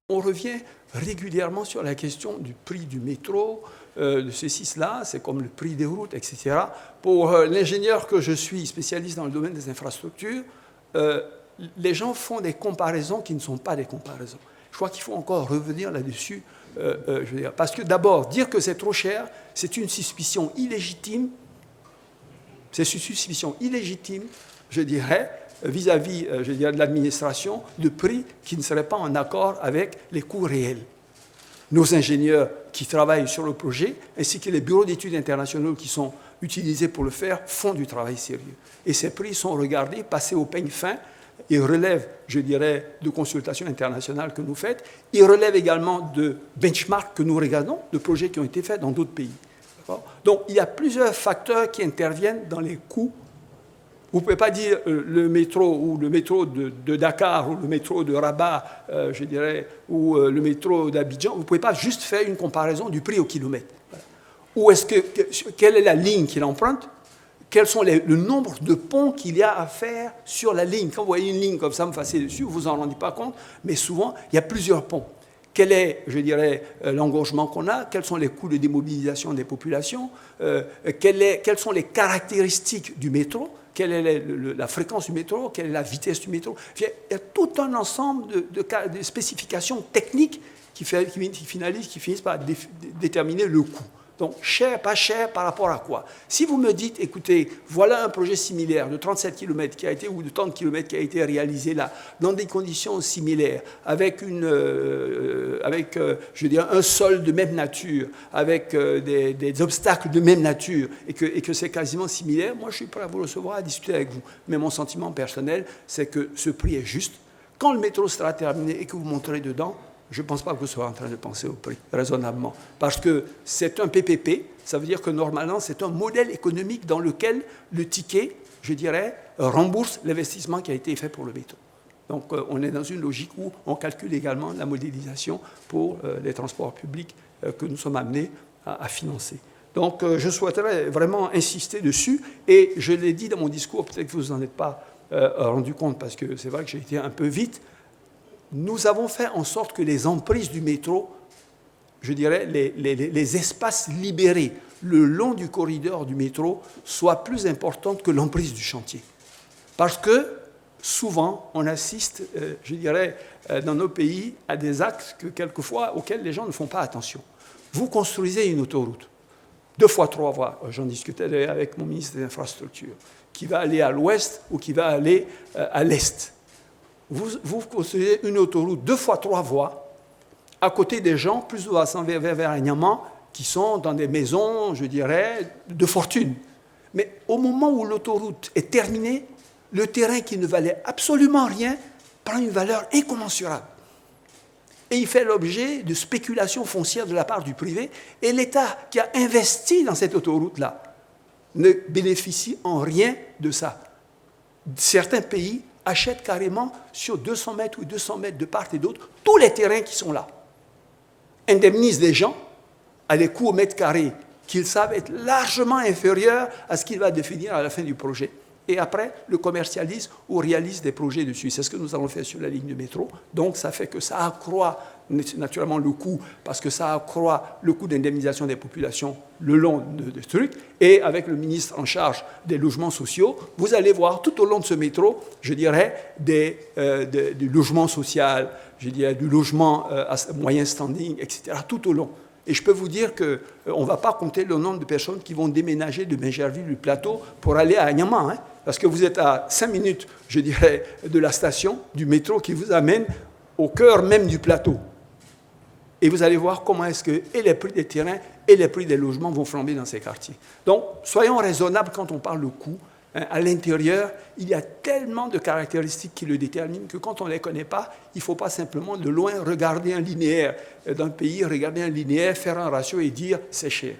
On revient régulièrement sur la question du prix du métro, de ceci, cela, c'est comme le prix des routes, etc. Pour l'ingénieur que je suis, spécialiste dans le domaine des infrastructures, les gens font des comparaisons qui ne sont pas des comparaisons. Je crois qu'il faut encore revenir là-dessus, parce que d'abord, dire que c'est trop cher, c'est une suspicion illégitime, je dirais, vis-à-vis de l'administration, de prix qui ne seraient pas en accord avec les coûts réels. Nos ingénieurs qui travaillent sur le projet, ainsi que les bureaux d'études internationaux qui sont utilisés pour le faire, font du travail sérieux. Et ces prix sont regardés, passés au peigne fin, ils relèvent, je dirais, de consultations internationales que nous faites, ils relèvent également de benchmarks que nous regardons, de projets qui ont été faits dans d'autres pays. Donc, il y a plusieurs facteurs qui interviennent dans les coûts. Vous ne pouvez pas dire le métro ou le métro de Dakar ou le métro de Rabat, je dirais, ou le métro d'Abidjan. Vous ne pouvez pas juste faire une comparaison du prix au kilomètre. Ou quelle est la ligne qu'il emprunte? Quels sont le nombre de ponts qu'il y a à faire sur la ligne? Quand vous voyez une ligne comme ça me passer dessus, vous ne vous en rendez pas compte, mais souvent, il y a plusieurs ponts. Quel est, je dirais, l'engorgement qu'on a? Quels sont les coûts de démobilisation des populations? Quelles sont les caractéristiques du métro? Quelle est la fréquence du métro? Quelle est la vitesse du métro? Il y a tout un ensemble de spécifications techniques qui finissent par déterminer le coût. Donc, cher, pas cher, par rapport à quoi? Si vous me dites, écoutez, voilà un projet similaire de 37 km ou de 30 km qui a été réalisé là, dans des conditions similaires, avec un sol de même nature, avec des obstacles de même nature, et que c'est quasiment similaire, moi je suis prêt à vous recevoir, à discuter avec vous. Mais mon sentiment personnel, c'est que ce prix est juste. Quand le métro sera terminé et que vous monterez dedans, je ne pense pas que vous soyez en train de penser au prix, raisonnablement. Parce que c'est un PPP, ça veut dire que normalement, c'est un modèle économique dans lequel le ticket, je dirais, rembourse l'investissement qui a été fait pour le métro. Donc, on est dans une logique où on calcule également la modélisation pour les transports publics que nous sommes amenés à financer. Donc, je souhaiterais vraiment insister dessus. Et je l'ai dit dans mon discours, peut-être que vous n'en êtes pas rendu compte, parce que c'est vrai que j'ai été un peu vite. Nous avons fait en sorte que les emprises du métro, je dirais, les espaces libérés le long du corridor du métro soient plus importantes que l'emprise du chantier. Parce que souvent, on assiste, je dirais, dans nos pays, à des actes auxquels les gens ne font pas attention. Vous construisez une autoroute, 2 fois 3 voies, j'en discutais avec mon ministre des Infrastructures, qui va aller à l'ouest ou qui va aller à l'est. Vous construisez une autoroute 2 fois 3 voies à côté des gens, plus ou moins vers Agnaman, qui sont dans des maisons, je dirais, de fortune. Mais au moment où l'autoroute est terminée, le terrain qui ne valait absolument rien prend une valeur incommensurable. Et il fait l'objet de spéculations foncières de la part du privé. Et l'État qui a investi dans cette autoroute-là ne bénéficie en rien de ça. Certains pays achètent carrément sur 200 mètres ou 200 mètres de part et d'autre tous les terrains qui sont là. Indemnisent les gens à des coûts au mètre carré qu'ils savent être largement inférieurs à ce qu'il va définir à la fin du projet. Et après, le commercialisent ou réalisent des projets dessus. C'est ce que nous avons fait sur la ligne de métro. Donc, ça fait que ça accroît naturellement le coût, parce que ça accroît le coût d'indemnisation des populations le long de ce truc. Et avec le ministre en charge des logements sociaux, vous allez voir tout au long de ce métro, je dirais, du logement social, je dirais, du logement à moyen standing, etc., tout au long. Et je peux vous dire qu'on ne va pas compter le nombre de personnes qui vont déménager de Bingerville du plateau pour aller à Agnaman, hein, parce que vous êtes à 5 minutes, je dirais, de la station, du métro qui vous amène au cœur même du plateau. Et vous allez voir comment est-ce que et les prix des terrains et les prix des logements vont flamber dans ces quartiers. Donc, soyons raisonnables quand on parle de coût. À l'intérieur, il y a tellement de caractéristiques qui le déterminent que quand on ne les connaît pas, il ne faut pas simplement de loin regarder un linéaire d'un pays, regarder un linéaire, faire un ratio et dire c'est cher.